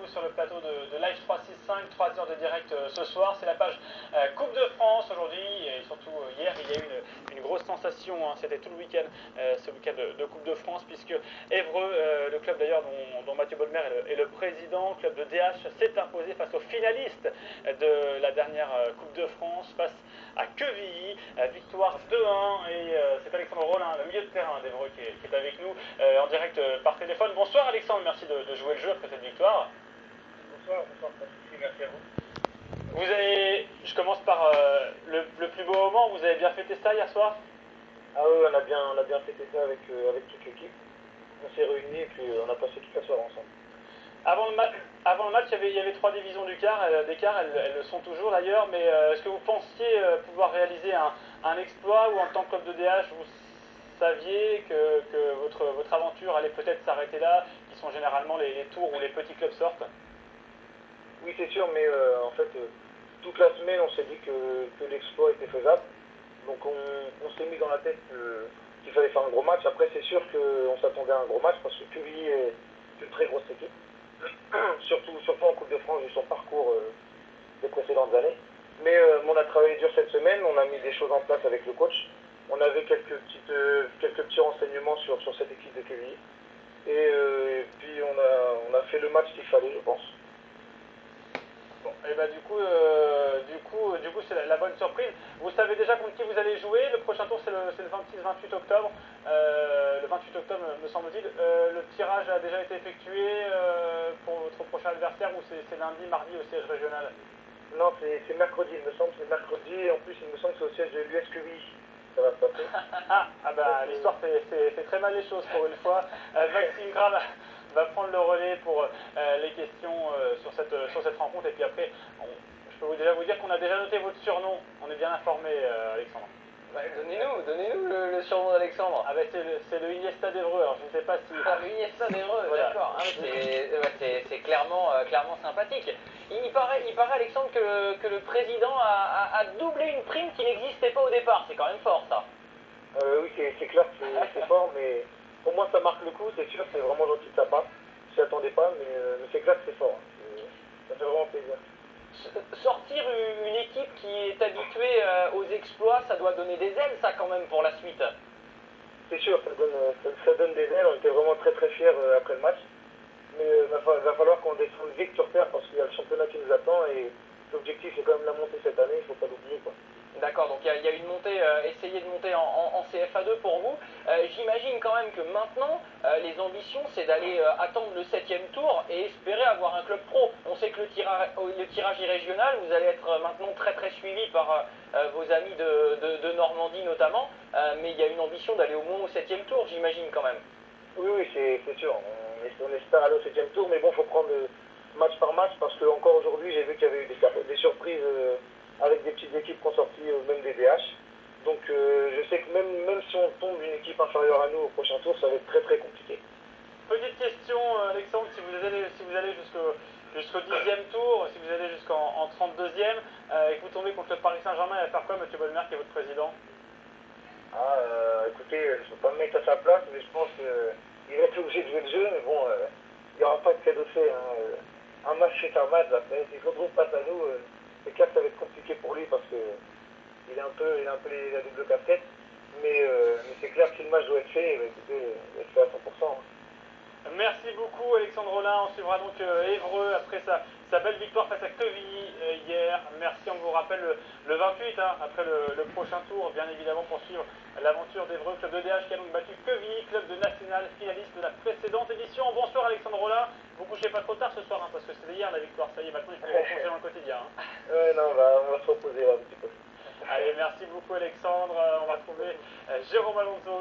sur le plateau de Live 365, 3 heures de direct ce soir. C'est la page Coupe de France aujourd'hui et surtout hier il y a eu une grosse sensation, hein. C'était tout le week-end, ce week-end de Coupe de France, puisque Évreux, le club d'ailleurs dont Mathieu Bodmer est le président, club de DH, s'est imposé face aux finalistes de la dernière Coupe de France, face à Quevilly, victoire 2-1 et c'est Alexandre Rollin, le milieu de terrain d'Évreux qui est avec nous en direct par téléphone. Bonsoir Alexandre, merci de jouer le jeu après cette victoire. Bonsoir, merci à vous. Je commence par le plus beau moment, vous avez bien fêté ça hier soir? Ah oui, on a bien fêté ça avec toute l'équipe. On s'est réunis et puis on a passé toute la soirée ensemble. Avant le match, il y avait 3 divisions d'écart, elles le sont toujours d'ailleurs, mais est-ce que vous pensiez pouvoir réaliser un exploit, ou en tant que club de DH, vous saviez que votre aventure allait peut-être s'arrêter là, qui sont généralement les tours où les petits clubs sortent? Oui, c'est sûr, mais en fait, toute la semaine, on s'est dit que l'exploit était faisable. Donc on s'est mis dans la tête qu'il fallait faire un gros match. Après, c'est sûr qu'on s'attendait à un gros match parce que Quevilly est une très grosse équipe. surtout en Coupe de France, vu son parcours des précédentes années. Mais on a travaillé dur cette semaine, on a mis des choses en place avec le coach. On avait quelques petits renseignements sur cette équipe de Quevilly. Et puis on a fait le match qu'il fallait, je pense. Bon, et bah du coup c'est la bonne surprise. Vous savez déjà contre qui vous allez jouer? Le prochain tour c'est le 26-28 octobre. Le 28 octobre me semble-t-il. Le tirage a déjà été effectué pour votre prochain adversaire, ou c'est lundi, mardi au siège régional? Non, c'est mercredi, il me semble, c'est mercredi. Et en plus, il me semble que c'est au siège de l'US Quevilly. Ça va se passer. Ah bah l'histoire fait très mal les choses pour une fois. Maxime Gras va prendre le relais pour les questions sur cette rencontre, et puis après je peux déjà vous dire qu'on a déjà noté votre surnom. On est bien informé, Alexandre. Bah, donnez-nous le surnom d'Alexandre. Ah bah c'est le Iniesta d'Évreux, alors je ne sais pas si... Ah, l'Iniesta d'Évreux, Voilà. d'accord. C'est clairement sympathique. Il paraît, Alexandre, que le président a doublé une prime qui n'existait pas au départ. C'est quand même fort, ça. Oui, c'est clair que c'est fort, mais pour moi ça marque le coup, c'est sûr, c'est vraiment gentil de sa part. Je s'y attendais pas, mais c'est clair que c'est fort. Ça fait vraiment plaisir. Sortir une équipe qui est habituée aux exploits, ça doit donner des ailes, ça, quand même, pour la suite. C'est sûr, ça donne des ailes, on était vraiment très très fiers après le match. Mais il va falloir qu'on descende vite sur terre parce qu'il y a le championnat qui nous attend et l'objectif c'est quand même la montée cette année, il ne faut pas l'oublier, quoi. D'accord, donc il y a une montée, essayer de monter en CFA2 pour vous. J'imagine quand même que maintenant, les ambitions, c'est d'aller attendre le 7e tour et espérer avoir un club pro. On sait que le tirage régional, vous allez être maintenant très très suivi par vos amis de Normandie notamment, mais il y a une ambition d'aller au moins au 7e tour, j'imagine quand même. Oui, c'est sûr, on espère aller au 7e tour, mais bon, il faut prendre match par match parce que encore aujourd'hui, j'ai vu qu'il y avait eu des surprises avec des petites équipes qui ont sorti, même des DH. Donc je sais que même si on tombe une équipe inférieure à nous au prochain tour, ça va être très très compliqué. Petite question, Alexandre, si vous allez jusqu'au 10e tour, si vous allez jusqu'en 32e, et que vous tombez contre le Paris Saint-Germain, il va faire quoi, Mathieu Bodmer, qui est votre président? Écoutez, je ne peux pas me mettre à sa place, mais je pense qu'il va être obligé de jouer le jeu, mais bon, il n'y aura pas de cadeau fait, hein. Un match c'est un match, après, s'il se retrouve face à nous, c'est clair que ça va être compliqué pour lui parce que il a un peu la double casquette, mais c'est clair que si le match doit être fait, écoutez, il va être fait à 100%. Merci beaucoup Alexandre Rollin, on suivra donc Évreux après sa belle victoire face à Quevilly hier. Merci, on vous rappelle le 28, hein, après le prochain tour, bien évidemment, pour suivre l'aventure d'Évreux, club de DH qui a donc battu Quevilly, club de national, finaliste de la précédente édition. Bonsoir Alexandre Rollin, vous couchez pas trop tard ce soir, hein, parce que c'était hier la victoire, ça y est, maintenant il faut replonger dans le quotidien. Hein. Ouais, non, on va se reposer un petit peu. Allez, merci beaucoup Alexandre, on va retrouver Jérôme Alonso.